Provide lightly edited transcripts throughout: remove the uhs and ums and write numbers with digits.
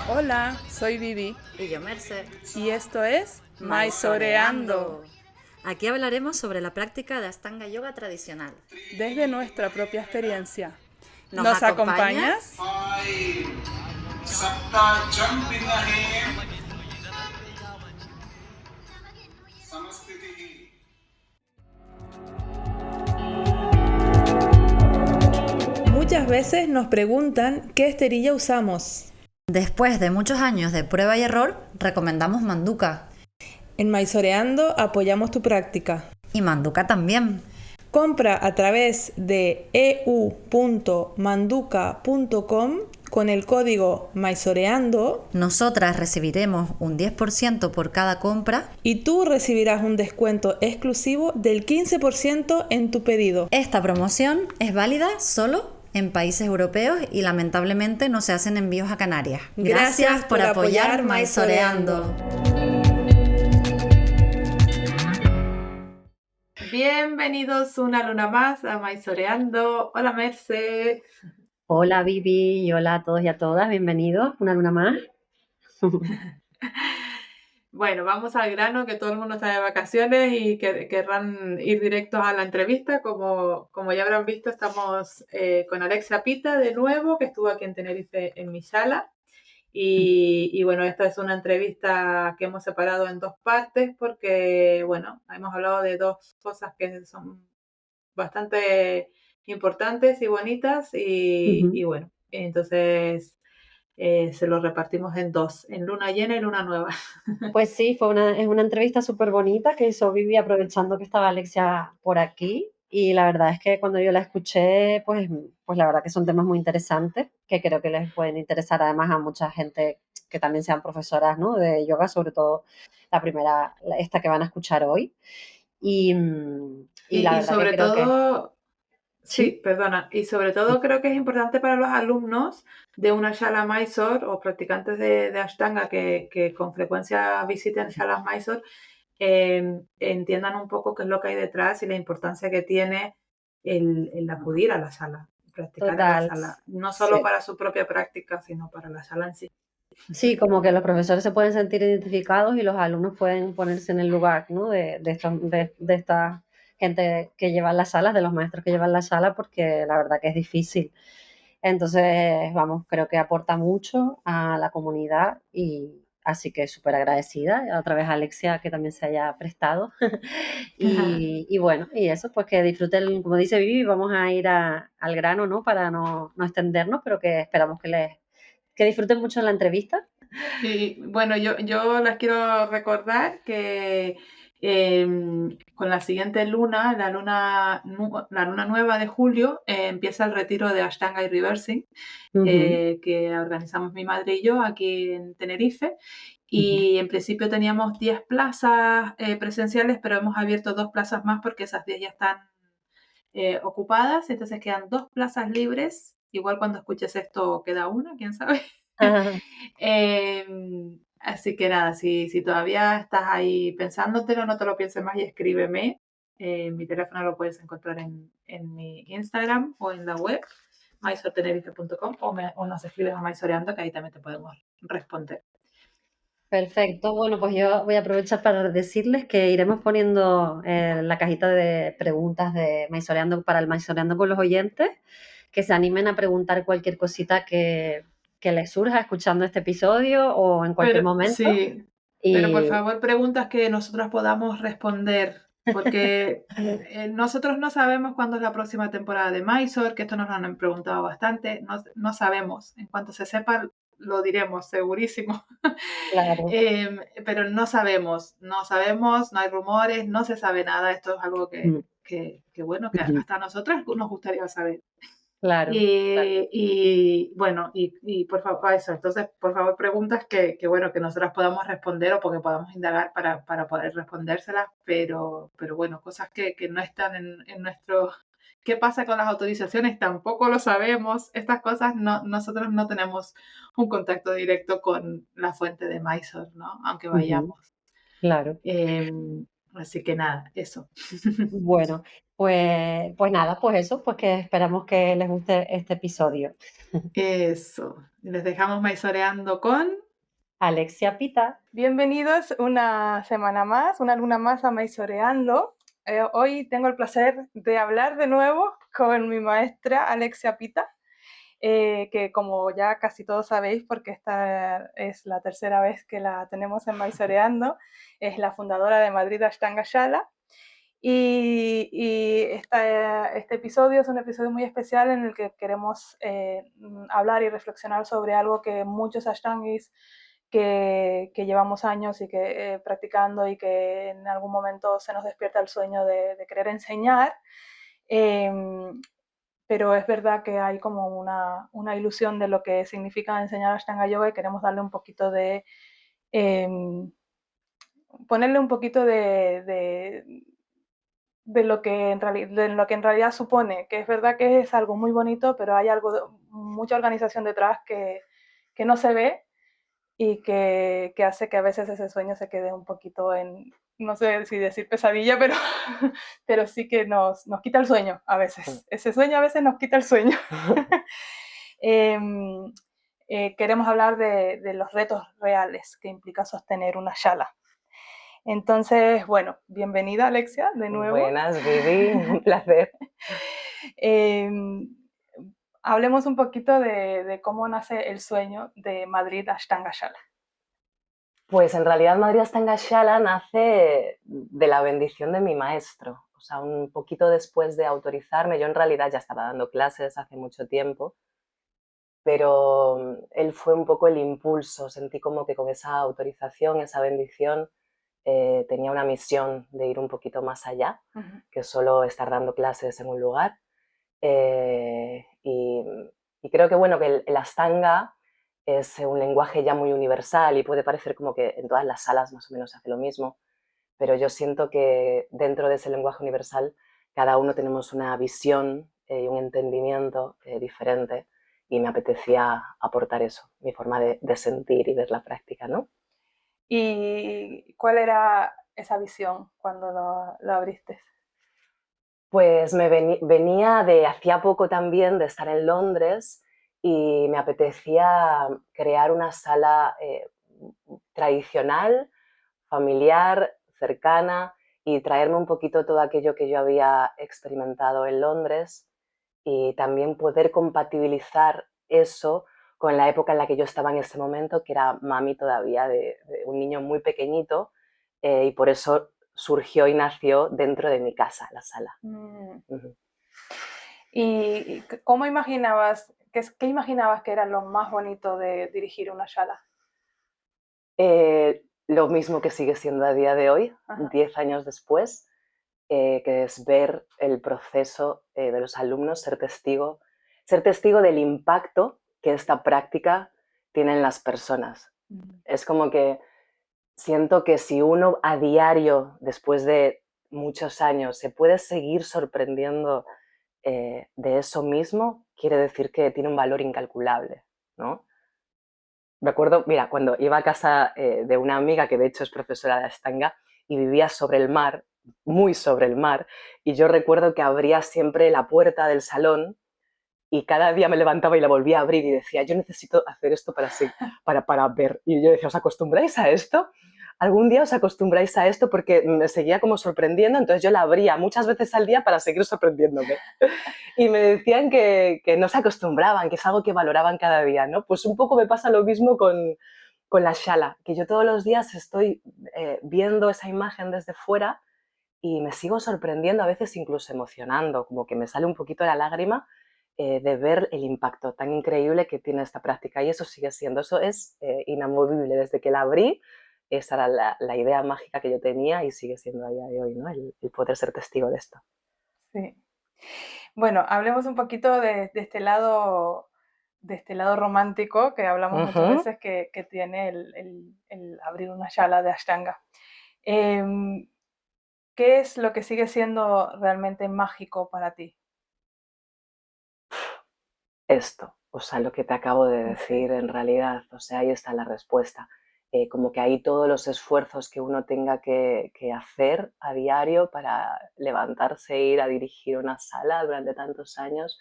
Hola, soy Vivi Y yo, Merce. y esto es Maizoreando, Maizoreando. Aquí hablaremos sobre la práctica de Ashtanga Yoga tradicional. desde nuestra propia experiencia. ¿Nos ¿Nos acompaña? acompañas? Muchas veces nos preguntan qué esterilla usamos. Después de muchos años de prueba y error, recomendamos Manduka. En Maizoreando apoyamos tu práctica. Y Manduka también. Compra a través de eu.manduka.com con el código Maizoreando Nosotras recibiremos un 10% por cada compra. y tú recibirás un descuento exclusivo del 15% en tu pedido. Esta promoción es válida solo en países europeos y lamentablemente no se hacen envíos a Canarias. Gracias por apoyar Maizoreando. Bienvenidos una luna más a Maizoreando. Hola Merce. Hola Vivi y hola a todos y a todas, bienvenidos una luna más. Bueno, vamos al grano, que todo el mundo está de vacaciones y que querrán ir directos a la entrevista. Como ya habrán visto, estamos con Alexia Pita de nuevo, que estuvo aquí en Tenerife en mi sala. Y bueno, esta es una entrevista que hemos separado en dos partes porque, bueno, hemos hablado de dos cosas que son bastante importantes y bonitas y bueno, entonces se lo repartimos en dos, en luna llena y luna nueva. Pues sí, es una entrevista súper bonita que hizo Vivi aprovechando que estaba Alexia por aquí y la verdad es que cuando yo la escuché, pues la verdad que son temas muy interesantes que creo que les pueden interesar además a mucha gente que también sean profesoras, ¿no? De yoga, sobre todo esta que van a escuchar hoy. Y la Y verdad que sobre creo que todo, sí, sí. perdona, y sobre todo creo que es importante para los alumnos de una Shala Mysore o practicantes de Ashtanga que con frecuencia visiten Shalas Mysore, entiendan un poco qué es lo que hay detrás y la importancia que tiene el acudir a la sala, practicar en la Total, sala, no solo sí. para su propia práctica, sino para la sala en sí. Sí, como que los profesores se pueden sentir identificados y los alumnos pueden ponerse en el lugar, ¿no? De esta gente que lleva las salas, de los maestros que llevan la sala, porque la verdad que es difícil. Entonces, vamos, creo que aporta mucho a la comunidad y así que súper agradecida. Otra vez a Alexia que también se haya prestado. Y bueno, y eso, pues que disfruten, como dice Vivi, vamos a ir al grano, ¿no? Para no extendernos, pero que esperamos que disfruten mucho la entrevista. Y bueno, yo les quiero recordar que con la siguiente luna, la luna nueva de julio, empieza el retiro de Ashtanga y Reversing, Ujú. que organizamos mi madre y yo aquí en Tenerife. Y en principio teníamos 10 plazas presenciales, pero hemos abierto 2 plazas más porque esas 10 ya están ocupadas. Entonces quedan 2 plazas libres. Igual cuando escuches esto queda una, quién sabe. Así que nada, si todavía estás ahí pensándotelo, no te lo pienses más y escríbeme. Mi teléfono lo puedes encontrar en mi Instagram o en la web, maisortenerife.com, o nos escribes a Maisoreando, que ahí también te podemos responder. Perfecto. Bueno, pues yo voy a aprovechar para decirles que iremos poniendo la cajita de preguntas de Maizoreando para el Maizoreando con los oyentes, que se animen a preguntar cualquier cosita que les surja escuchando este episodio o en cualquier Pero momento. sí, pero por Y favor preguntas que nosotras podamos responder, porque nosotros no sabemos cuándo es la próxima temporada de Mysore, que esto nos lo han preguntado bastante, no sabemos. En cuanto se sepa, lo diremos, segurísimo. claro. Pero no sabemos, no hay rumores, no se sabe nada. Esto es algo Mm, que bueno, que ujú, hasta a nosotras nos gustaría saber. claro, claro. Y bueno, y por favor, eso, entonces, por favor, preguntas que bueno, que nosotras podamos responder o porque podamos indagar para poder respondérselas, pero bueno, cosas que no están en nuestro... ¿Qué pasa con las autorizaciones? Tampoco lo sabemos. Estas cosas nosotros no tenemos un contacto directo con la fuente de Mysore, ¿no? Aunque Ujú, vayamos. claro. Eh, Así que nada, eso. Bueno, Pues nada, pues eso, pues que esperamos que les guste este episodio. Eso. Les dejamos maizoreando con Alexia Pita. Bienvenidos una semana más, una luna más a Maizoreando. Hoy tengo el placer de hablar de nuevo con mi maestra Alexia Pita, que como ya casi todos sabéis, porque esta es la tercera vez que la tenemos en Maizoreando, es la fundadora de Madrid Ashtanga Shala. Y este episodio es un episodio muy especial en el que queremos hablar y reflexionar sobre algo que muchos ashtangis que llevamos años y que practicando y que en algún momento se nos despierta el sueño de querer enseñar. Pero es verdad que hay como una ilusión de lo que significa enseñar Ashtanga Yoga y queremos darle un poquito de... ponerle un poquito de lo que en realidad supone, que es verdad que es algo muy bonito, pero hay mucha organización detrás que no se ve y que hace que a veces ese sueño se quede un poquito en, no sé si decir pesadilla, pero, pero sí que nos quita el sueño a veces. Ese sueño a veces nos quita el sueño. Queremos hablar de los retos reales que implica sostener una shala. Entonces, bueno, bienvenida Alexia de nuevo. Buenas, Vivi, un placer. Hablemos un poquito de cómo nace el sueño de Madrid Ashtanga Shala. Pues en realidad Madrid Ashtanga Shala nace de la bendición de mi maestro. O sea, un poquito después de autorizarme, yo en realidad ya estaba dando clases hace mucho tiempo, pero él fue un poco el impulso. Sentí como que con esa autorización, esa bendición, tenía una misión de ir un poquito más allá, que solo estar dando clases en un lugar. Y creo que, bueno, que el Ashtanga es un lenguaje ya muy universal y puede parecer como que en todas las salas más o menos se hace lo mismo, pero yo siento que dentro de ese lenguaje universal cada uno tenemos una visión y un entendimiento diferente, y me apetecía aportar eso, mi forma de sentir y ver la práctica, ¿no? ¿Y cuál era esa visión cuando lo abriste? Pues venía de hacía poco también de estar en Londres y me apetecía crear una sala tradicional, familiar, cercana, y traerme un poquito todo aquello que yo había experimentado en Londres y también poder compatibilizar eso con la época en la que yo estaba en ese momento, que era mami todavía de un niño muy pequeñito, y por eso surgió y nació dentro de mi casa la sala. Uh-huh. ¿Y cómo imaginabas, qué imaginabas que era lo más bonito de dirigir una shala? Lo mismo que sigue siendo a día de hoy, 10 años después, que es ver el proceso de los alumnos, ser testigo del impacto que esta práctica tiene en las personas. Es como que siento que si uno a diario, después de muchos años, se puede seguir sorprendiendo de eso mismo, quiere decir que tiene un valor incalculable, ¿no? Me acuerdo, mira, cuando iba a casa de una amiga que de hecho es profesora de Ashtanga y vivía sobre el mar, muy sobre el mar, y yo recuerdo que abría siempre la puerta del salón y cada día me levantaba y la volvía a abrir y decía, yo necesito hacer esto para ver. Y yo decía, ¿os acostumbráis a esto? ¿Algún día os acostumbráis a esto? Porque me seguía como sorprendiendo, entonces yo la abría muchas veces al día para seguir sorprendiéndome. Y me decían que no se acostumbraban, que es algo que valoraban cada día, ¿no? Pues un poco me pasa lo mismo con la shala, que yo todos los días estoy viendo esa imagen desde fuera y me sigo sorprendiendo, a veces incluso emocionando, como que me sale un poquito la lágrima de ver el impacto tan increíble que tiene esta práctica, y eso sigue siendo, eso es inamovible. Desde que la abrí, esa era la idea mágica que yo tenía y sigue siendo a día de hoy, ¿no? El poder ser testigo de esto. Sí. Bueno, hablemos un poquito de este lado romántico que hablamos muchas veces que tiene el abrir una shala de Ashtanga. ¿Qué es lo que sigue siendo realmente mágico para ti? Esto, o sea, lo que te acabo de decir en realidad, o sea, ahí está la respuesta. como que ahí todos los esfuerzos que uno tenga que hacer a diario para levantarse e ir a dirigir una sala durante tantos años,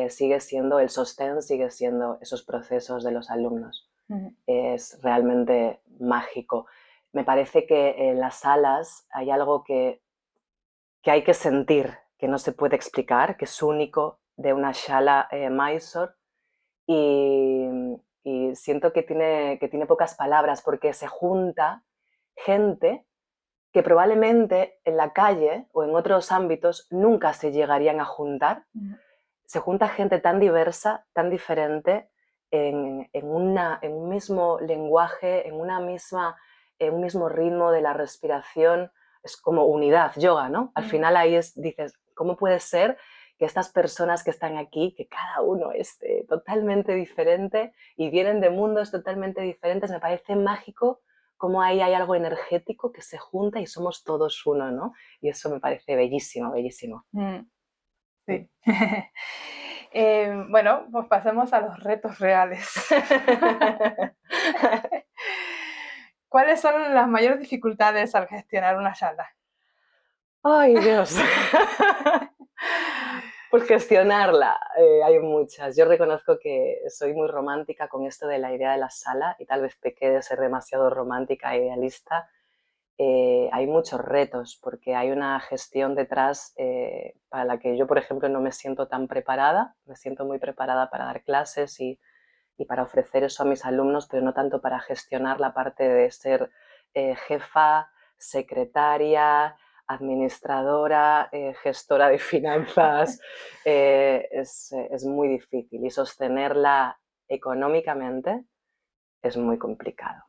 sigue siendo el sostén, sigue siendo esos procesos de los alumnos. Es realmente mágico. Me parece que en las salas hay algo que hay que sentir, que no se puede explicar, que es único de una sala Mysore, y siento que tiene pocas palabras porque se junta gente que probablemente en la calle o en otros ámbitos nunca se llegarían a juntar. Se junta gente tan diversa, tan diferente, en un mismo lenguaje, en un mismo ritmo de la respiración. Es como unidad, yoga, ¿no? Al final ahí dices, ¿cómo puede ser que estas personas que están aquí, que cada uno es totalmente diferente y vienen de mundos totalmente diferentes? Me parece mágico cómo ahí hay algo energético que se junta y somos todos uno, ¿no? Y eso me parece bellísimo, bellísimo. Sí. Bueno, pues pasemos a los retos reales. ¿Cuáles son las mayores dificultades al gestionar una sala? ¡Ay, Dios! Pues gestionarla, hay muchas. Yo reconozco que soy muy romántica con esto de la idea de la sala y tal vez pequé de ser demasiado romántica e idealista. Hay muchos retos porque hay una gestión detrás para la que yo, por ejemplo, no me siento tan preparada. Me siento muy preparada para dar clases y para ofrecer eso a mis alumnos, pero no tanto para gestionar la parte de ser jefa, secretaria, administradora, gestora de finanzas. Es muy difícil y sostenerla económicamente es muy complicado.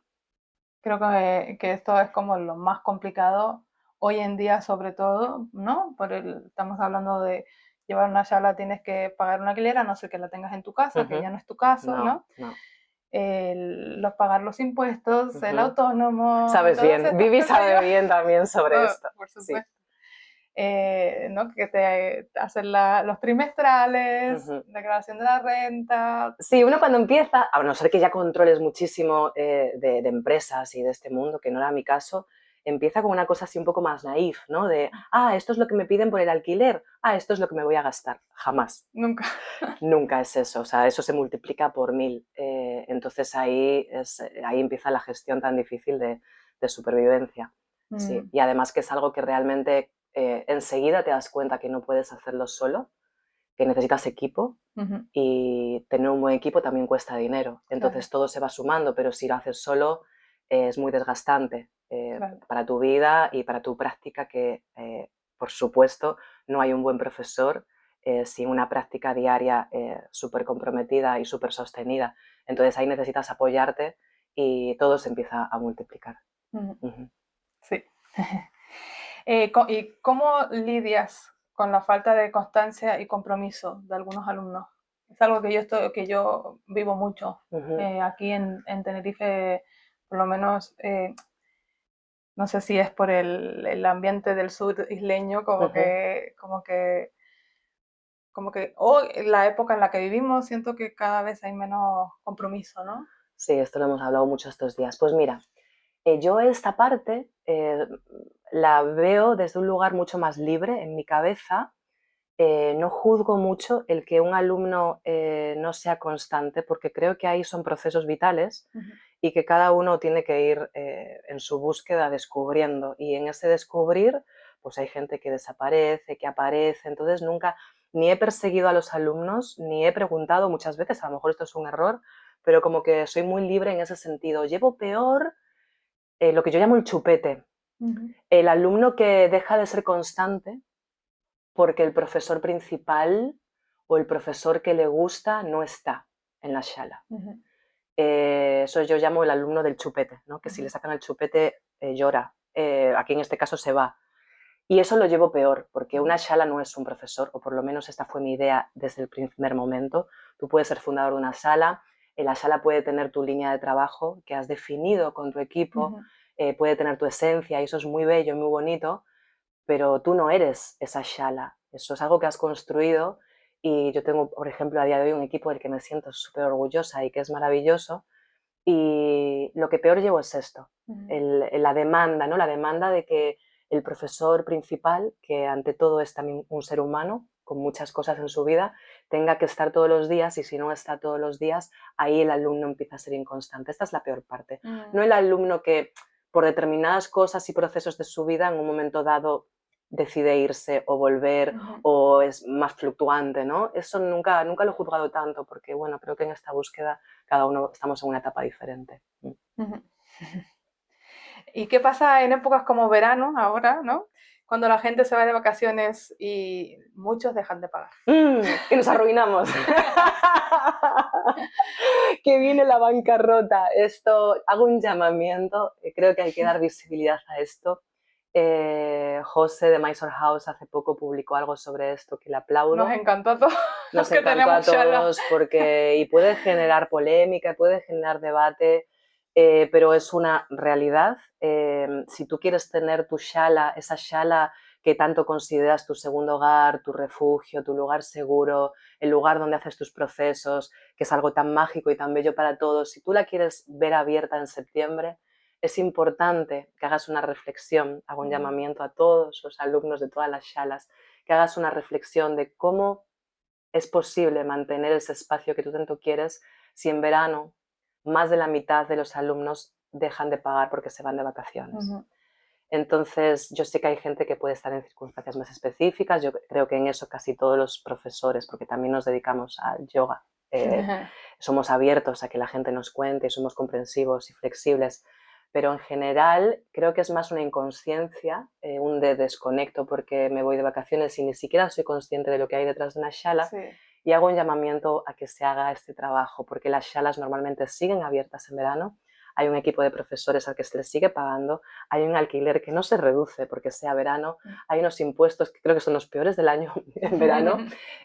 Creo que esto es como lo más complicado hoy en día, sobre todo, ¿no? Estamos hablando de llevar una sala, tienes que pagar un alquiler, a no ser que la tengas en tu casa, que ya no es tu caso, ¿no? Pagar los impuestos, el autónomo. Sabes bien, Vivi sabe bien también sobre esto. Por supuesto. Sí. ¿No? Que te hacen los trimestrales, declaración de la renta. Sí, uno cuando empieza, a no ser que ya controles muchísimo de empresas y de este mundo, que no era mi caso, empieza con una cosa así un poco más naif, ¿no? De, esto es lo que me piden por el alquiler, esto es lo que me voy a gastar. Jamás. Nunca. Nunca es eso, o sea, eso se multiplica por 1000. Entonces ahí empieza la gestión tan difícil de supervivencia. Sí. Y además que es algo que realmente enseguida te das cuenta que no puedes hacerlo solo, que necesitas equipo, y tener un buen equipo también cuesta dinero. Entonces todo se va sumando, pero si lo haces solo es muy desgastante para tu vida y para tu práctica, que por supuesto no hay un buen profesor sin una práctica diaria súper comprometida y súper sostenida. Entonces ahí necesitas apoyarte y todo se empieza a multiplicar. Sí. ¿Y cómo lidias con la falta de constancia y compromiso de algunos alumnos? Es algo que yo vivo mucho. Aquí en Tenerife, por lo menos, no sé si es por el ambiente del sur isleño, como que la época en la que vivimos, siento que cada vez hay menos compromiso, ¿no? Sí, esto lo hemos hablado mucho estos días. Pues mira, yo esta parte la veo desde un lugar mucho más libre en mi cabeza. No juzgo mucho el que un alumno no sea constante, porque creo que ahí son procesos vitales y que cada uno tiene que ir en su búsqueda descubriendo, y en ese descubrir pues hay gente que desaparece, que aparece. Entonces nunca ni he perseguido a los alumnos, ni he preguntado muchas veces, a lo mejor esto es un error, pero como que soy muy libre en ese sentido. Llevo peor lo que yo llamo el chupete, el alumno que deja de ser constante porque el profesor principal o el profesor que le gusta no está en la sala. Eso yo llamo el alumno del chupete, ¿no? Que si le sacan el chupete llora. Aquí en este caso se va. Y eso lo llevo peor, porque una sala no es un profesor, o por lo menos esta fue mi idea desde el primer momento. Tú puedes ser fundador de una sala, la sala puede tener tu línea de trabajo que has definido con tu equipo, puede tener tu esencia, y eso es muy bello, muy bonito, pero tú no eres esa sala. Eso es algo que has construido, y yo tengo, por ejemplo, a día de hoy un equipo del que me siento súper orgullosa y que es maravilloso, Y lo que peor llevo es esto, la demanda, ¿no? La demanda de que el profesor principal, que ante todo es también un ser humano, con muchas cosas en su vida, tenga que estar todos los días, y si no está todos los días, ahí el alumno empieza a ser inconstante. Esta es la peor parte. No el alumno que por determinadas cosas y procesos de su vida en un momento dado decide irse o volver o es más fluctuante, ¿no? Eso nunca lo he juzgado tanto porque, bueno, creo que en esta búsqueda cada uno estamos en una etapa diferente. ¿Y qué pasa en épocas como verano ahora, ¿no? Cuando la gente se va de vacaciones y muchos dejan de pagar? Y nos arruinamos. Que viene la bancarrota. Esto, hago un llamamiento, creo que hay que dar visibilidad a esto. José de Mysore House hace poco publicó algo sobre esto que le aplaudo. Nos encantó a todos. Nos encantó a todos porque y puede generar polémica, puede generar debate, pero es una realidad. Si tú quieres tener tu shala, esa shala que tanto consideras tu segundo hogar, tu refugio, tu lugar seguro, el lugar donde haces tus procesos, que es algo tan mágico y tan bello para todos, si tú la quieres ver abierta en septiembre, es importante que hagas una reflexión, hago un llamamiento a todos los alumnos de todas las shalas, que hagas una reflexión de cómo es posible mantener ese espacio que tú tanto quieres si en verano más de la mitad de los alumnos dejan de pagar porque se van de vacaciones. Entonces, yo sé que hay gente que puede estar en circunstancias más específicas, yo creo que en eso casi todos los profesores, porque también nos dedicamos al yoga, somos abiertos a que la gente nos cuente y somos comprensivos y flexibles, pero en general creo que es más una inconsciencia, un desconecto porque me voy de vacaciones y ni siquiera soy consciente de lo que hay detrás de una shala, y hago un llamamiento a que se haga este trabajo, porque las shalas normalmente siguen abiertas en verano, hay un equipo de profesores al que se les sigue pagando, hay un alquiler que no se reduce porque sea verano, hay unos impuestos que creo que son los peores del año en verano,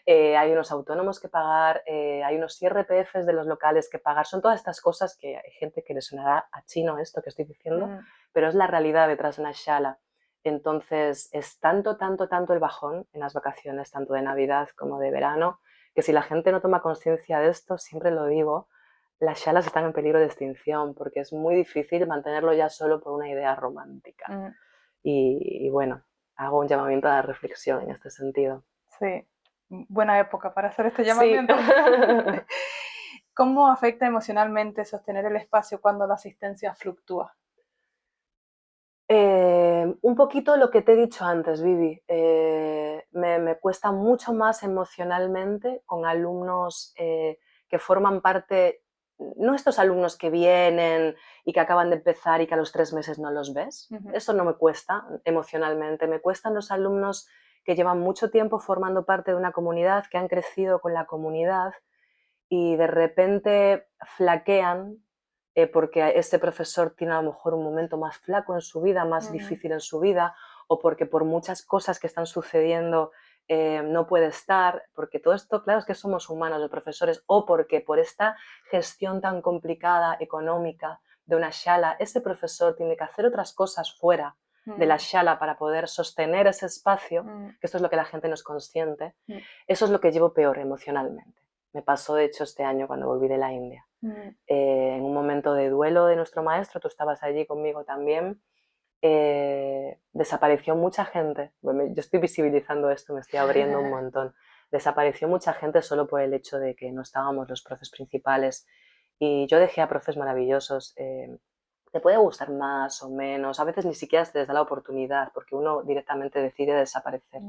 hay unos autónomos que pagar, hay unos IRPFs de los locales que pagar, son todas estas cosas que hay gente que le sonará a chino esto que estoy diciendo, pero es la realidad detrás de una shala. Entonces es tanto el bajón en las vacaciones, tanto de Navidad como de verano, que si la gente no toma conciencia de esto, siempre lo digo, las shalas están en peligro de extinción porque es muy difícil mantenerlo ya solo por una idea romántica. Y bueno, hago un llamamiento a la reflexión en este sentido. Sí, buena época para hacer este llamamiento. Sí. ¿Cómo afecta emocionalmente sostener el espacio cuando la asistencia fluctúa? Un poquito lo que te he dicho antes, Vivi. Me cuesta mucho más emocionalmente con alumnos que forman parte, no estos alumnos que vienen y que acaban de empezar y que a los 3 meses no los ves. Eso no me cuesta emocionalmente. Me cuestan los alumnos que llevan mucho tiempo formando parte de una comunidad, que han crecido con la comunidad y de repente flaquean porque ese profesor tiene a lo mejor un momento más flaco en su vida, más difícil en su vida, o porque por muchas cosas que están sucediendo no puede estar, porque todo esto, claro, es que somos humanos los profesores, o porque por esta gestión tan complicada, económica, de una shala, ese profesor tiene que hacer otras cosas fuera de la shala para poder sostener ese espacio, que esto es lo que la gente no es consciente, eso es lo que llevo peor emocionalmente. Me pasó, de hecho, este año cuando volví de la India. En un momento de duelo de nuestro maestro, tú estabas allí conmigo también, desapareció mucha gente. Bueno, yo estoy visibilizando esto, me estoy abriendo un montón. Desapareció mucha gente solo por el hecho de que no estábamos los profes principales. Y yo dejé a profes maravillosos. Te puede gustar más o menos, a veces ni siquiera se les da la oportunidad porque uno directamente decide desaparecer.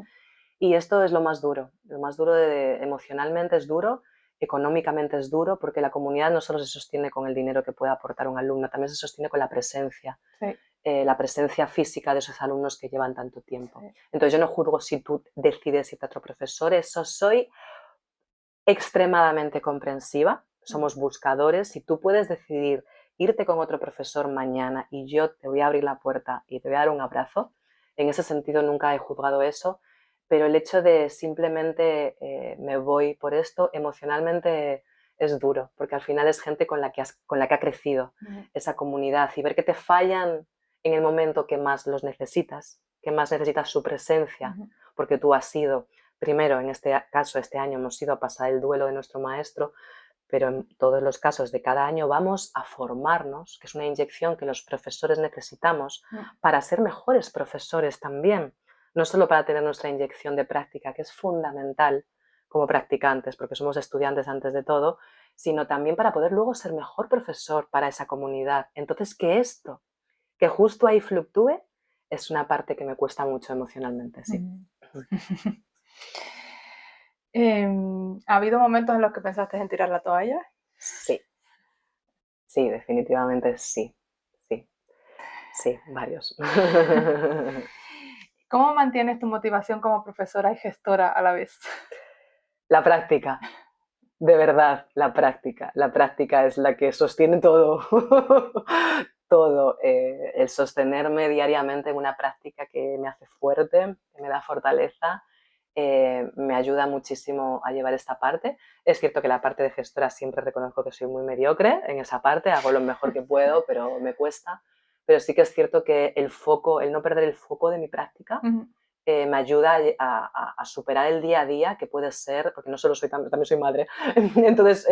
Y esto es lo más duro emocionalmente es duro, económicamente es duro, porque la comunidad no solo se sostiene con el dinero que puede aportar un alumno, también se sostiene con la presencia, la presencia física de esos alumnos que llevan tanto tiempo. Entonces yo no juzgo si tú decides irte a otro profesor, eso soy extremadamente comprensiva, somos buscadores, si tú puedes decidir irte con otro profesor mañana y yo te voy a abrir la puerta y te voy a dar un abrazo, en ese sentido nunca he juzgado eso, pero el hecho de simplemente me voy por esto, emocionalmente es duro, porque al final es gente con la que ha crecido esa comunidad, y ver que te fallan en el momento que más los necesitas, que más necesitas su presencia, porque tú has sido, primero en este caso, este año hemos ido a pasar el duelo de nuestro maestro, pero en todos los casos de cada año vamos a formarnos, que es una inyección que los profesores necesitamos para ser mejores profesores también, no solo para tener nuestra inyección de práctica, que es fundamental como practicantes, porque somos estudiantes antes de todo, sino también para poder luego ser mejor profesor para esa comunidad. Entonces, que esto, que justo ahí fluctúe, es una parte que me cuesta mucho emocionalmente, sí. ¿Ha habido momentos en los que pensaste en tirar la toalla? Sí, sí, definitivamente sí, sí, varios. ¿Cómo mantienes tu motivación como profesora y gestora a la vez? La práctica, de verdad, la práctica es la que sostiene todo, todo, el sostenerme diariamente en una práctica que me hace fuerte, que me da fortaleza, me ayuda muchísimo a llevar esta parte. Es cierto que la parte de gestora siempre reconozco que soy muy mediocre en esa parte, hago lo mejor que puedo, pero me cuesta. Pero sí que es cierto que el foco, el no perder el foco de mi práctica, me ayuda a superar el día a día, que puede ser, porque no solo soy, también soy madre, entonces,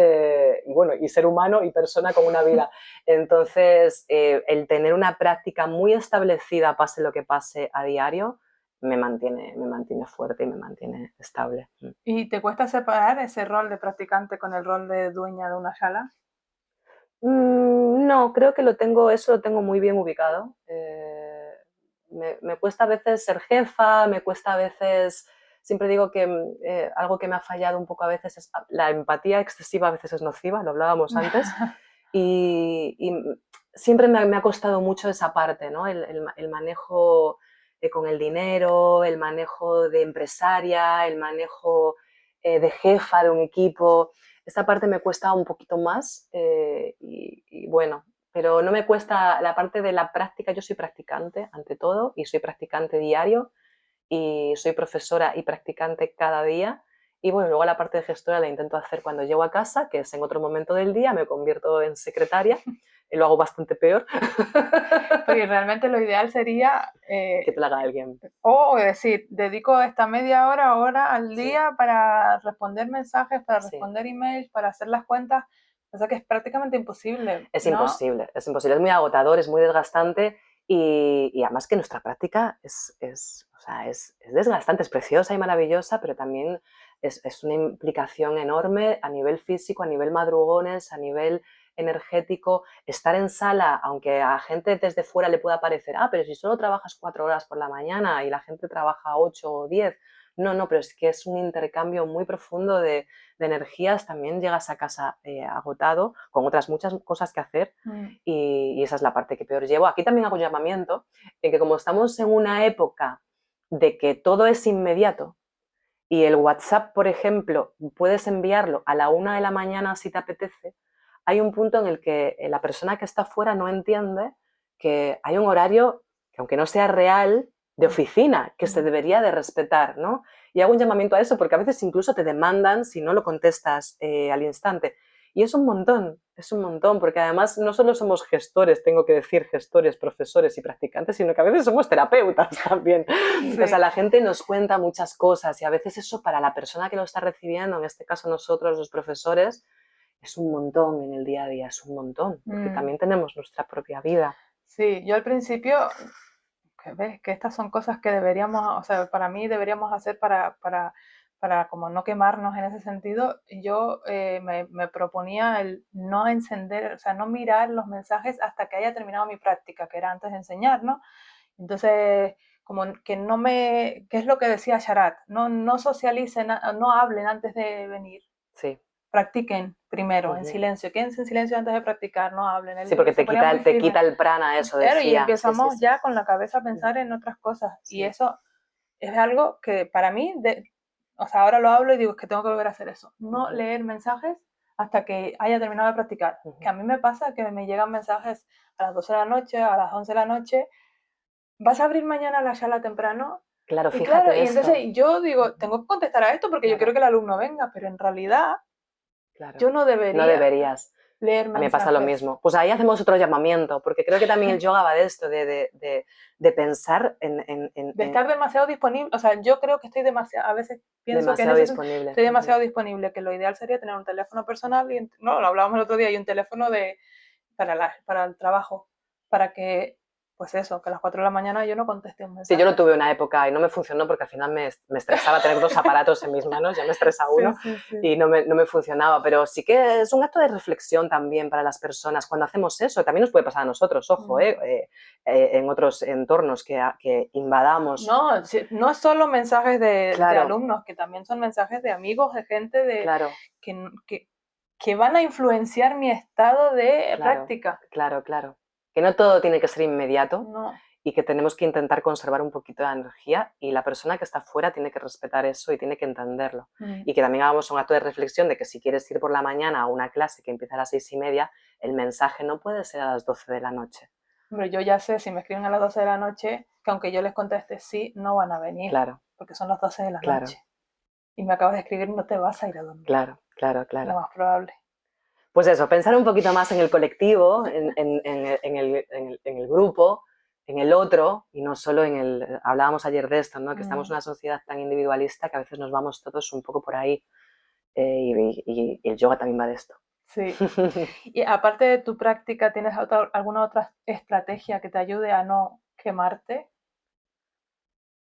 y bueno, y ser humano y persona con una vida. Entonces, el tener una práctica muy establecida, pase lo que pase a diario, me mantiene fuerte y me mantiene estable. ¿Y te cuesta separar ese rol de practicante con el rol de dueña de una sala? No, creo que eso lo tengo muy bien ubicado. Me cuesta a veces ser jefa, me cuesta a veces, siempre digo que algo que me ha fallado un poco a veces es la empatía excesiva, a veces es nociva, lo hablábamos antes, y siempre me ha costado mucho esa parte, ¿no? El manejo con el dinero, el manejo de empresaria, el manejo de jefa de un equipo. Esta parte me cuesta un poquito más y bueno, pero no me cuesta la parte de la práctica. Yo soy practicante ante todo y soy practicante diario y soy profesora y practicante cada día. Y bueno, luego la parte de gestora la intento hacer cuando llego a casa, que es en otro momento del día, me convierto en secretaria y lo hago bastante peor. Porque realmente lo ideal sería... que te la haga alguien. O decir, dedico esta media hora al día para responder mensajes, para responder emails, para hacer las cuentas. O sea que es prácticamente imposible. Es ¿no? imposible, es imposible. Es muy agotador, es muy desgastante y además que nuestra práctica es desgastante, es preciosa y maravillosa, pero también es una implicación enorme a nivel físico, a nivel madrugones, a nivel energético. Estar en sala, aunque a gente desde fuera le pueda parecer, pero si solo trabajas 4 horas por la mañana y la gente trabaja 8 o 10, no, pero es que es un intercambio muy profundo de energías. También llegas a casa agotado, con otras muchas cosas que hacer y esa es la parte que peor llevo. Aquí también hago un llamamiento en que como estamos en una época de que todo es inmediato y el WhatsApp, por ejemplo, puedes enviarlo a la 1 de la mañana si te apetece, hay un punto en el que la persona que está fuera no entiende que hay un horario que, aunque no sea real, de oficina, que se debería de respetar, ¿no? Y hago un llamamiento a eso porque a veces incluso te demandan si no lo contestas al instante. Y es un montón, porque además no solo somos gestores, tengo que decir gestores, profesores y practicantes, sino que a veces somos terapeutas también. Sí. O sea, la gente nos cuenta muchas cosas y a veces eso para la persona que lo está recibiendo, en este caso nosotros los profesores, es un montón en el día a día, es un montón, porque también tenemos nuestra propia vida. Sí, yo al principio, que estas son cosas que deberíamos, o sea, para mí deberíamos hacer para como no quemarnos en ese sentido. Yo me proponía el no encender, o sea, no mirar los mensajes hasta que haya terminado mi práctica, que era antes de enseñar, ¿no? Entonces, como que no que es lo que decía Sharat, no socialicen, no hablen antes de venir. Sí. Practiquen primero, en silencio. Quédense en silencio antes de practicar, no hablen. Sí, porque te quita el prana, eso claro, decía. Y empezamos ya con la cabeza a pensar en otras cosas. Sí. Y eso es algo que para mí, o sea, ahora lo hablo y digo, es que tengo que volver a hacer eso. No leer mensajes hasta que haya terminado de practicar. Que a mí me pasa que me llegan mensajes a las 12 de la noche, a las 11 de la noche. ¿Vas a abrir mañana la sala temprano? Claro, fíjate. Y entonces yo digo, tengo que contestar a esto porque yo quiero que el alumno venga, pero en realidad yo no debería. No deberías. leer A mí me pasa lo mensajes. mismo. Pues ahí hacemos otro llamamiento, porque creo que también el yoga va de esto, de pensar De estar demasiado disponible, o sea, yo creo que estoy demasiado, a veces pienso que demasiado disponible. estoy demasiado disponible, que lo ideal sería tener un teléfono personal, y no, lo hablábamos el otro día, y un teléfono para el trabajo, para que, pues eso, que a las 4 de la mañana yo no conteste un Sí, mensaje. yo lo tuve una época y no me funcionó porque al final me estresaba tener 2 aparatos en mis manos, ya me estresa uno Sí. y no me funcionaba, pero sí que es un acto de reflexión también para las personas cuando hacemos eso. También nos puede pasar a nosotros, ojo, en otros entornos que invadamos. No, no es solo mensajes de Claro. alumnos, que también son mensajes de amigos, de gente Claro, que van a influenciar mi estado de práctica. claro. Que no todo tiene que ser inmediato. No. Y que tenemos que intentar conservar un poquito de energía y la persona que está fuera tiene que respetar eso y tiene que entenderlo. Y que también hagamos un acto de reflexión de que si quieres ir por la mañana a una clase que empieza a las 6:30, el mensaje no puede ser a las 12 de la noche. Hombre, yo ya sé, si me escriben a las 12 de la noche, que aunque yo les conteste sí, no van a venir. Claro. Porque son las 12 de la noche. Y me acabas de escribir, no te vas a ir a dormir. Claro. Lo más probable. Pues eso, pensar un poquito más en el colectivo, en el grupo, en el otro, y no solo en el... Hablábamos ayer de esto, ¿no? Que estamos en una sociedad tan individualista que a veces nos vamos todos un poco por ahí. Y el yoga también va de esto. Sí. Y aparte de tu práctica, ¿tienes alguna otra estrategia que te ayude a no quemarte?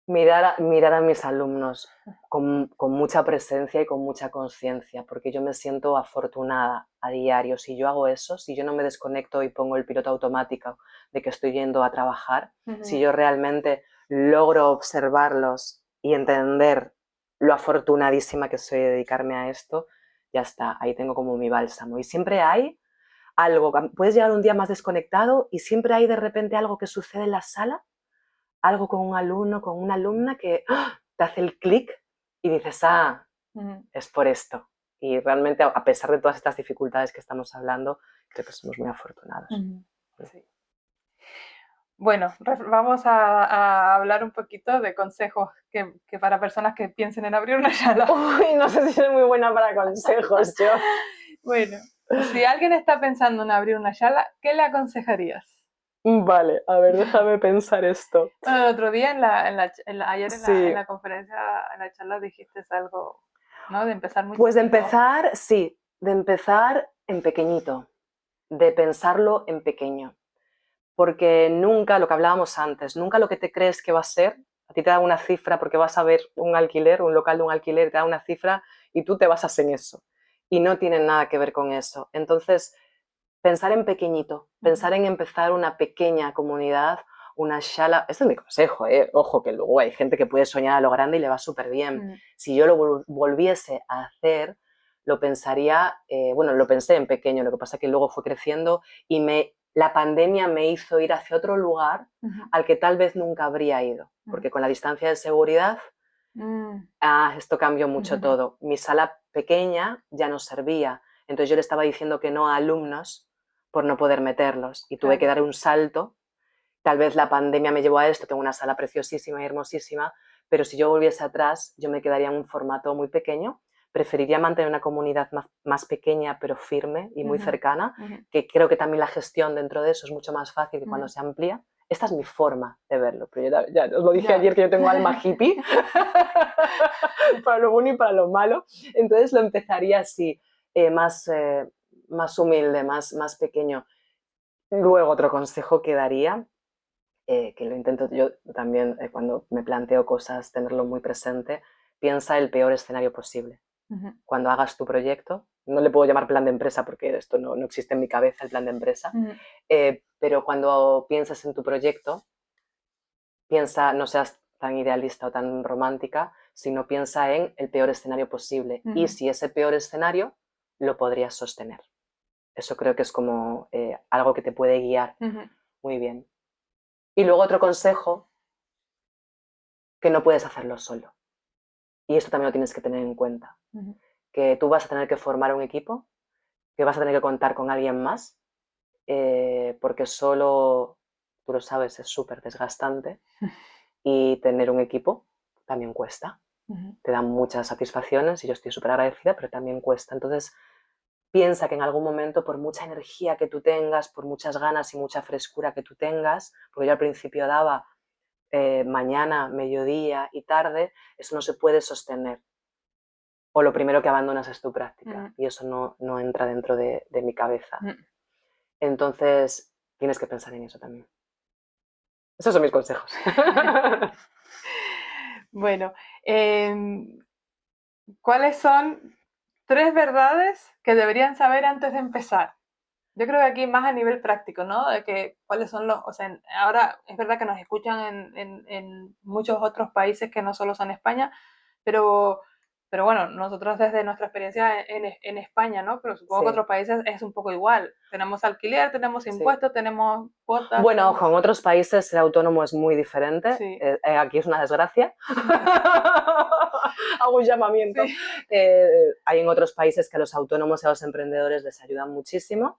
Mirar a mis alumnos con mucha presencia y con mucha conciencia, porque yo me siento afortunada a diario. Si yo hago eso, si yo no me desconecto y pongo el piloto automático de que estoy yendo a trabajar, si yo realmente logro observarlos y entender lo afortunadísima que soy de dedicarme a esto, ya está, ahí tengo como mi bálsamo. Y siempre hay algo, puedes llegar un día más desconectado y siempre hay de repente algo que sucede en la sala, algo con un alumno, con una alumna que te hace el clic y dices, es por esto. Y realmente, a pesar de todas estas dificultades que estamos hablando, creo que somos muy afortunados. Sí. Bueno, vamos a hablar un poquito de consejos que para personas que piensen en abrir una sala. Uy, no sé si soy muy buena para consejos yo. Bueno, si alguien está pensando en abrir una sala, ¿qué le aconsejarías? Vale, a ver, déjame pensar esto. Bueno, el otro día, ayer en la conferencia, en la charla, dijiste algo, ¿no? De empezar muy Pues de chiquito. empezar, sí, de empezar en pequeñito, de pensarlo en pequeño. Porque nunca, lo que hablábamos antes, nunca lo que te crees que va a ser, a ti te da una cifra porque vas a ver un alquiler, un local de un alquiler, te da una cifra y tú te basas en eso. Y no tiene nada que ver con eso. Entonces, pensar en pequeñito, pensar en empezar una pequeña comunidad, una shala. Este es mi consejo, ojo, que luego hay gente que puede soñar a lo grande y le va súper bien. Si yo lo volviese a hacer, lo pensaría, bueno, lo pensé en pequeño, lo que pasa es que luego fue creciendo y la pandemia me hizo ir hacia otro lugar al que tal vez nunca habría ido, porque con la distancia de seguridad, esto cambió mucho todo. Mi sala pequeña ya no servía, entonces yo le estaba diciendo que no a alumnos por no poder meterlos y tuve que dar un salto. Tal vez la pandemia me llevó a esto, tengo una sala preciosísima y hermosísima, pero si yo volviese atrás, yo me quedaría en un formato muy pequeño. Preferiría mantener una comunidad más pequeña, pero firme y muy cercana, que creo que también la gestión dentro de eso es mucho más fácil que cuando se amplía. Esta es mi forma de verlo, pero yo ya os lo dije ayer que yo tengo alma hippie, para lo bueno y para lo malo. Entonces lo empezaría así, más humilde, más pequeño. Luego otro consejo que daría, que lo intento yo también cuando me planteo cosas, tenerlo muy presente, piensa el peor escenario posible. Cuando hagas tu proyecto, no le puedo llamar plan de empresa porque esto no existe en mi cabeza, el plan de empresa, pero cuando piensas en tu proyecto, piensa, no seas tan idealista o tan romántica, sino piensa en el peor escenario posible y si ese peor escenario lo podrías sostener. Eso creo que es como algo que te puede guiar muy bien. Y luego otro consejo, que no puedes hacerlo solo. Y esto también lo tienes que tener en cuenta. Que tú vas a tener que formar un equipo, que vas a tener que contar con alguien más, porque solo, tú lo sabes, es súper desgastante. Y tener un equipo también cuesta. Te dan muchas satisfacciones y yo estoy súper agradecida, pero también cuesta. Entonces, piensa que en algún momento, por mucha energía que tú tengas, por muchas ganas y mucha frescura que tú tengas, porque yo al principio daba mañana, mediodía y tarde, eso no se puede sostener. O lo primero que abandonas es tu práctica y eso no entra dentro de mi cabeza. Entonces, tienes que pensar en eso también. Esos son mis consejos. Bueno, ¿cuáles son 3 verdades que deberían saber antes de empezar? Yo creo que aquí más a nivel práctico, ¿no? De que cuáles son los, o sea, ahora es verdad que nos escuchan en muchos otros países que no solo son España, pero bueno, nosotros desde nuestra experiencia en España, ¿no? Pero supongo que otros países es un poco igual. Tenemos alquiler, tenemos impuestos, tenemos cuotas. Bueno, ojo, en otros países ser autónomo es muy diferente. Sí. Aquí es una desgracia. Hago un llamamiento. Sí. Hay en otros países que a los autónomos y a los emprendedores les ayudan muchísimo.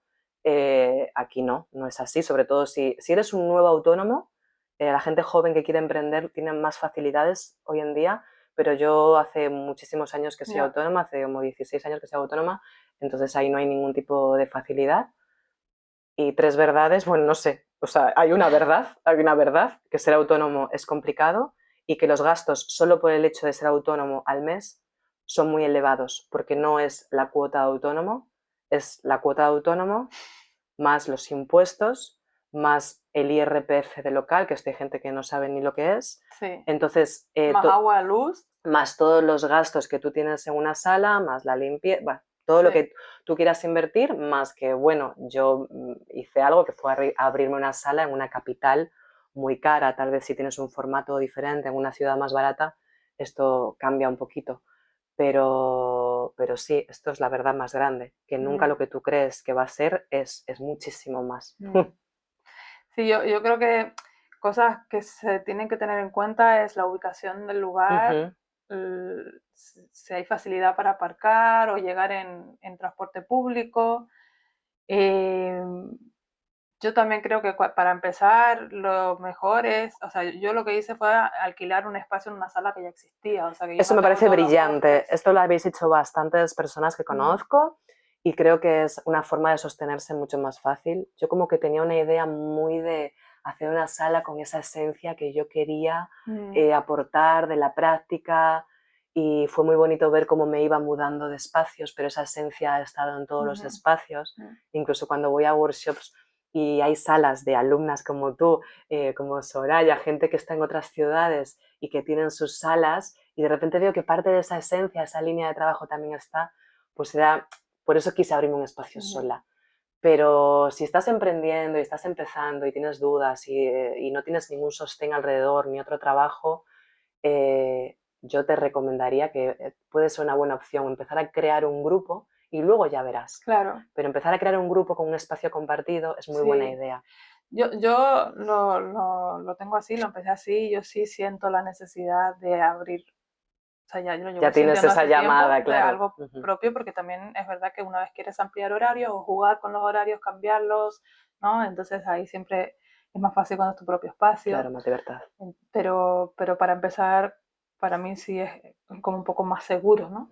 Aquí no es así. Sobre todo si eres un nuevo autónomo, la gente joven que quiere emprender tiene más facilidades hoy en día, pero yo hace muchísimos años que soy autónoma, hace como 16 años que soy autónoma, entonces ahí no hay ningún tipo de facilidad. Y 3 verdades, bueno, no sé, o sea, hay una verdad, que ser autónomo es complicado y que los gastos solo por el hecho de ser autónomo al mes son muy elevados, porque no es la cuota de autónomo, es la cuota de autónomo más los impuestos, más el IRPF de local, que hay gente que no sabe ni lo que es. Sí. Entonces, más agua, luz. Más todos los gastos que tú tienes en una sala, más la limpieza, bueno, todo lo que tú quieras invertir, más que, bueno, yo hice algo que fue abrirme una sala en una capital muy cara. Tal vez si tienes un formato diferente en una ciudad más barata, esto cambia un poquito. Pero sí, esto es la verdad más grande, que nunca lo que tú crees que va a ser es muchísimo más. Sí, yo creo que cosas que se tienen que tener en cuenta es la ubicación del lugar, si hay facilidad para aparcar o llegar en transporte público. Yo también creo que para empezar lo mejor es, o sea, yo lo que hice fue alquilar un espacio en una sala que ya existía. O sea, que eso me parece brillante. Esto lo habéis hecho bastantes personas que conozco y creo que es una forma de sostenerse mucho más fácil. Yo como que tenía una idea muy de hacer una sala con esa esencia que yo quería aportar de la práctica y fue muy bonito ver cómo me iba mudando de espacios, pero esa esencia ha estado en todos los espacios. Incluso cuando voy a workshops y hay salas de alumnas como tú, como Soraya, gente que está en otras ciudades y que tienen sus salas y de repente veo que parte de esa esencia, esa línea de trabajo también está, pues era, por eso quise abrirme un espacio sola. Pero si estás emprendiendo y estás empezando y tienes dudas y no tienes ningún sostén alrededor ni otro trabajo, yo te recomendaría que puede ser una buena opción empezar a crear un grupo y luego ya verás. Claro. Pero empezar a crear un grupo con un espacio compartido es muy buena idea. Yo lo tengo así, lo empecé así, yo sí siento la necesidad de abrir. O sea, yo lo llevo ya tienes esa llamada, claro. Algo propio, porque también es verdad que una vez quieres ampliar horarios o jugar con los horarios, cambiarlos, ¿no? Entonces ahí siempre es más fácil cuando es tu propio espacio. Claro, más libertad. Pero para empezar, para mí sí es como un poco más seguro, ¿no?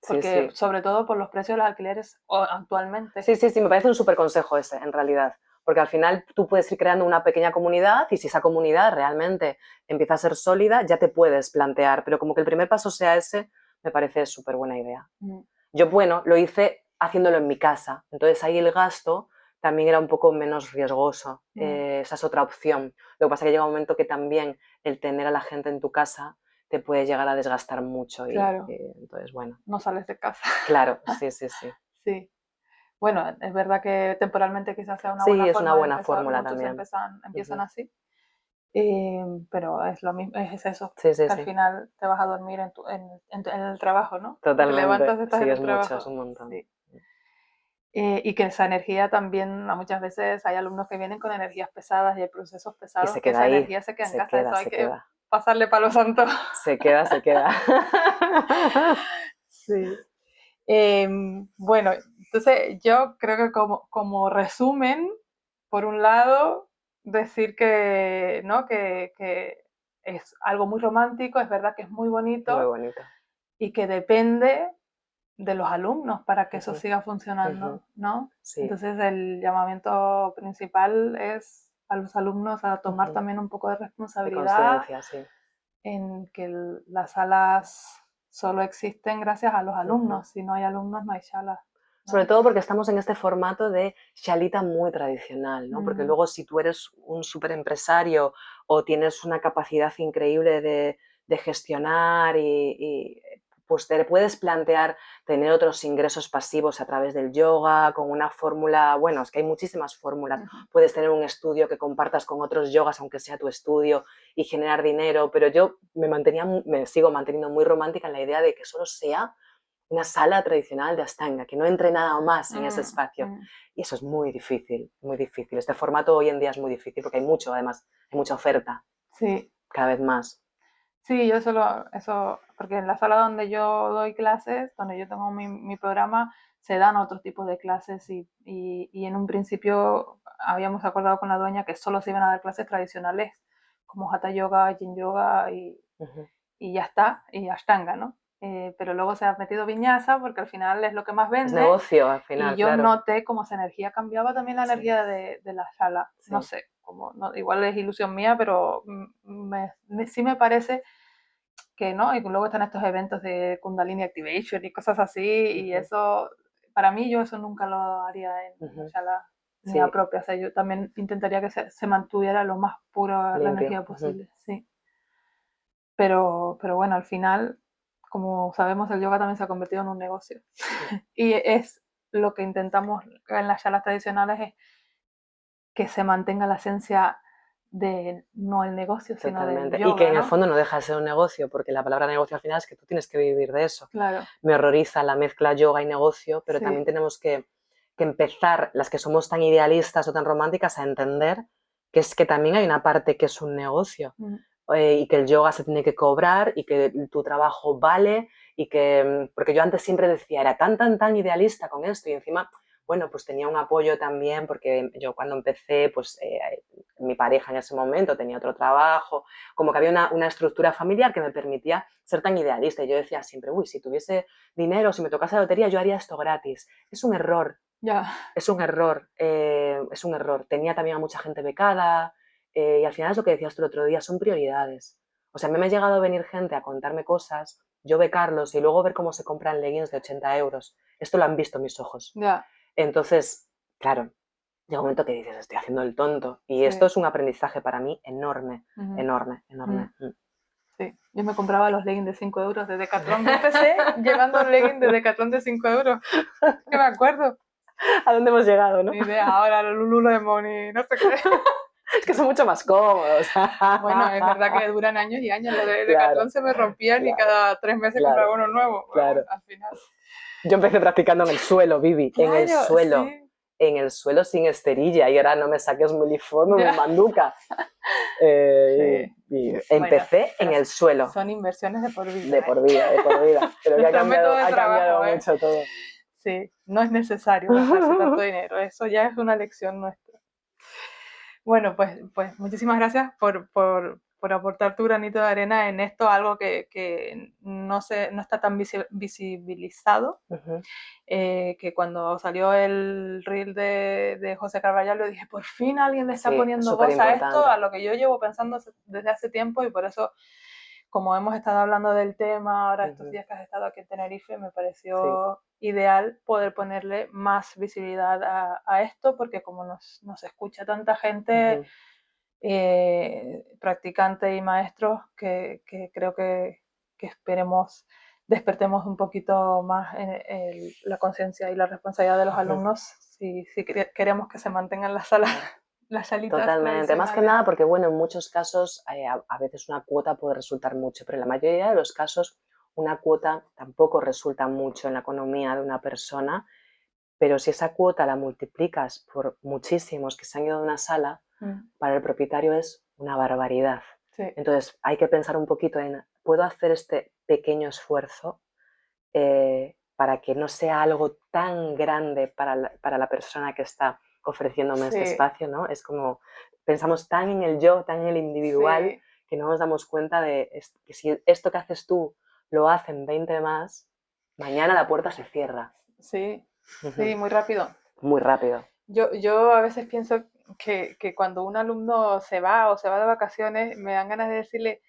Porque sobre todo por los precios de los alquileres actualmente. Sí, me parece un súper consejo ese, en realidad. Porque al final tú puedes ir creando una pequeña comunidad y si esa comunidad realmente empieza a ser sólida, ya te puedes plantear. Pero como que el primer paso sea ese, me parece súper buena idea. Yo, bueno, lo hice haciéndolo en mi casa. Entonces ahí el gasto también era un poco menos riesgoso. Esa es otra opción. Lo que pasa es que llega un momento que también el tener a la gente en tu casa te puede llegar a desgastar mucho. Claro. Entonces, bueno. No sales de casa. Claro, sí. Sí. Bueno, es verdad que temporalmente quizás sea una buena forma. Sí, es una buena empezar, fórmula también. Empiezan así. Pero es lo mismo, es eso. Sí, al final te vas a dormir en el trabajo, ¿no? Totalmente. Te levantas, estás en el trabajo. Mucho, es un montón. Sí. Y que esa energía también, muchas veces hay alumnos que vienen con energías pesadas y hay procesos pesados, y se queda esa ahí, energía se queda en casa, eso hay que queda. pasarle palo santo. Se queda. Sí. Bueno, entonces yo creo que como resumen, por un lado, decir que, ¿no? que es algo muy romántico, es verdad que es muy bonito. Muy bonito. Y que depende de los alumnos para que eso siga funcionando, ¿no? Sí. Entonces el llamamiento principal es a los alumnos a tomar también un poco de responsabilidad en que las salas solo existen gracias a los alumnos. Si no hay alumnos no hay salas. Sobre todo porque estamos en este formato de shalita muy tradicional, ¿no? Porque luego si tú eres un súper empresario o tienes una capacidad increíble de gestionar y pues te puedes plantear tener otros ingresos pasivos a través del yoga, con una fórmula, bueno, es que hay muchísimas fórmulas. Puedes tener un estudio que compartas con otros yogas, aunque sea tu estudio, y generar dinero, pero yo me sigo manteniendo muy romántica en la idea de que solo sea una sala tradicional de Ashtanga, que no entre nada más en ese espacio. Y eso es muy difícil, muy difícil. Este formato hoy en día es muy difícil porque hay mucho, además, hay mucha oferta. Sí. Cada vez más. Sí, yo eso, porque en la sala donde yo doy clases, donde yo tengo mi programa, se dan otros tipos de clases y en un principio habíamos acordado con la dueña que solo se iban a dar clases tradicionales como Hatha Yoga, Yin Yoga y ya está, y Ashtanga, ¿no? Pero luego se ha metido Viñasa porque al final es lo que más vende. Es negocio al final, y yo noté cómo esa energía cambiaba también la energía de la sala. Sí. No sé, igual es ilusión mía, pero sí me parece que no, y luego están estos eventos de Kundalini Activation y cosas así, y eso, para mí yo eso nunca lo haría en una sala mía propia, o sea, yo también intentaría que se mantuviera lo más pura la energía posible, sí. Pero bueno, al final, como sabemos, el yoga también se ha convertido en un negocio. Y es lo que intentamos en las salas tradicionales, es que se mantenga la esencia de no el negocio, sino del yoga, y que en el ¿no? fondo no deja de ser un negocio, porque la palabra negocio al final es que tú tienes que vivir de eso. Claro. Me horroriza la mezcla yoga y negocio, pero también tenemos que empezar, las que somos tan idealistas o tan románticas, a entender que es que también hay una parte que es un negocio. Y que el yoga se tiene que cobrar y que tu trabajo vale y que... Porque yo antes siempre decía, era tan idealista con esto y encima, bueno, pues tenía un apoyo también porque yo cuando empecé, pues mi pareja en ese momento tenía otro trabajo, como que había una estructura familiar que me permitía ser tan idealista y yo decía siempre, uy, si tuviese dinero, si me tocase la lotería, yo haría esto gratis. Es un error. Es un error, es un error. Tenía también a mucha gente becada, y al final es lo que decías tú el otro día, son prioridades. O sea, a mí me ha llegado a venir gente a contarme cosas, yo becarlos y luego ver cómo se compran leggings de 80 euros. Esto lo han visto mis ojos. Entonces, claro, llega un momento que dices, estoy haciendo el tonto. Y esto es un aprendizaje para mí enorme, enorme. Sí, yo me compraba los leggings de 5 euros de Decathlon. Yo empecé llevando leggings de Decathlon de 5 euros. Que me acuerdo. ¿A dónde hemos llegado, no? Ni idea, ahora los Lululemon y no sé qué. Es que son mucho más cómodos. Bueno, es verdad que duran años y años. Los de Decathlon se me rompían y cada 3 meses compraba uno nuevo. Bueno, al final. Yo empecé practicando en el suelo, Vivi, en el suelo. Sí. En el suelo sin esterilla y ahora no me saques un uniforme, mi manduca. Y empecé en el suelo. Son inversiones de por vida. De por vida. Pero que ha cambiado mucho todo. Sí, no es necesario gastarse tanto dinero, eso ya es una lección nuestra. Bueno, pues muchísimas gracias por aportar tu granito de arena en esto, algo que no está tan visibilizado, que cuando salió el reel de José Carvajal le dije, por fin alguien le está poniendo voz a esto, a lo que yo llevo pensando desde hace tiempo, y por eso, como hemos estado hablando del tema ahora estos días que has estado aquí en Tenerife, me pareció ideal poder ponerle más visibilidad a esto, porque como nos escucha tanta gente, practicantes y maestros, que creo que esperemos despertemos un poquito más la conciencia y la responsabilidad de los alumnos si queremos que se mantengan las salitas. Totalmente, más que nada porque, bueno, en muchos casos a veces una cuota puede resultar mucho, pero en la mayoría de los casos una cuota tampoco resulta mucho en la economía de una persona, pero si esa cuota la multiplicas por muchísimos que se han ido de una sala, para el propietario es una barbaridad. Entonces hay que pensar un poquito en, ¿puedo hacer este pequeño esfuerzo para que no sea algo tan grande para la persona que está ofreciéndome este espacio, ¿no? Es como, pensamos tan en el yo, tan en el individual, que no nos damos cuenta de que si esto que haces tú lo hacen 20 más, Mañana la puerta se cierra. Sí, sí, muy rápido. Muy rápido. Yo a veces pienso que cuando un alumno se va o se va de vacaciones, me dan ganas de decirle,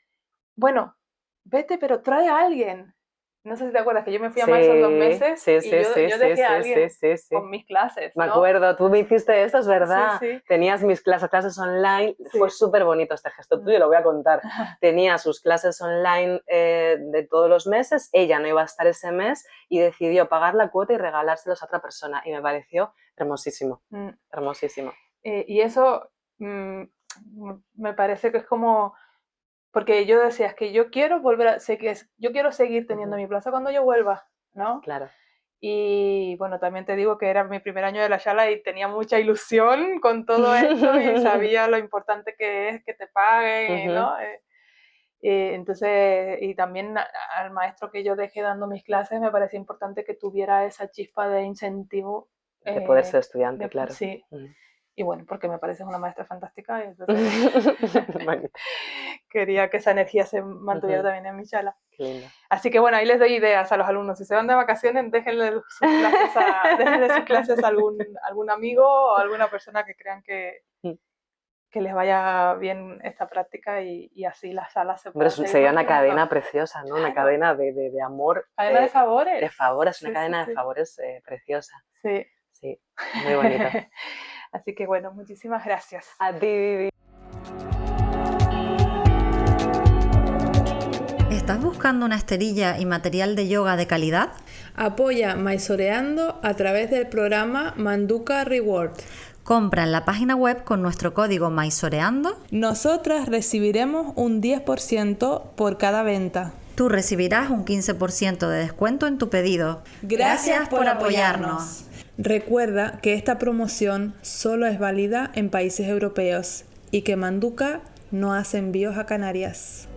bueno, vete, pero trae a alguien. No sé si te acuerdas que yo me fui a marzo 2 meses y yo dejé a alguien con mis clases, Me ¿no? acuerdo, tú me hiciste esto, es verdad. Sí. Tenías mis clases online, Sí. fue súper bonito este gesto tuyo, lo voy a contar. Tenía sus clases online de todos los meses, ella no iba a estar ese mes y decidió pagar la cuota y regalárselos a otra persona y me pareció hermosísimo, hermosísimo. Y eso me parece que es como... Porque yo decía, es que yo quiero yo quiero seguir teniendo mi plaza cuando yo vuelva, ¿no? Claro. Y bueno, también te digo que era mi primer año de la Shala y tenía mucha ilusión con todo esto y sabía lo importante que es que te paguen, ¿no? Entonces, y también al maestro que yo dejé dando mis clases me parecía importante que tuviera esa chispa de incentivo. De poder ser estudiante, claro. Sí. Y bueno, porque me parece una maestra fantástica y entonces quería que esa energía se mantuviera también en mi Shala. Qué lindo. Así que bueno, ahí les doy ideas a los alumnos. Si se van de vacaciones, déjenle sus clases a algún amigo o a alguna persona que crean que les vaya bien esta práctica y así las salas se pueden. Pero sería una cadena preciosa, ¿no? Una cadena de amor. Cadena de favores. De favores, una cadena de favores preciosa. Sí. Sí, muy bonita. Así que bueno, muchísimas gracias. A ti, Vivi. ¿Estás buscando una esterilla y material de yoga de calidad? Apoya Maizoreando a través del programa Manduka Reward. Compra en la página web con nuestro código Maizoreando. Nosotras recibiremos un 10% por cada venta. Tú recibirás un 15% de descuento en tu pedido. Gracias por apoyarnos. Recuerda que esta promoción solo es válida en países europeos y que Manduka no hace envíos a Canarias.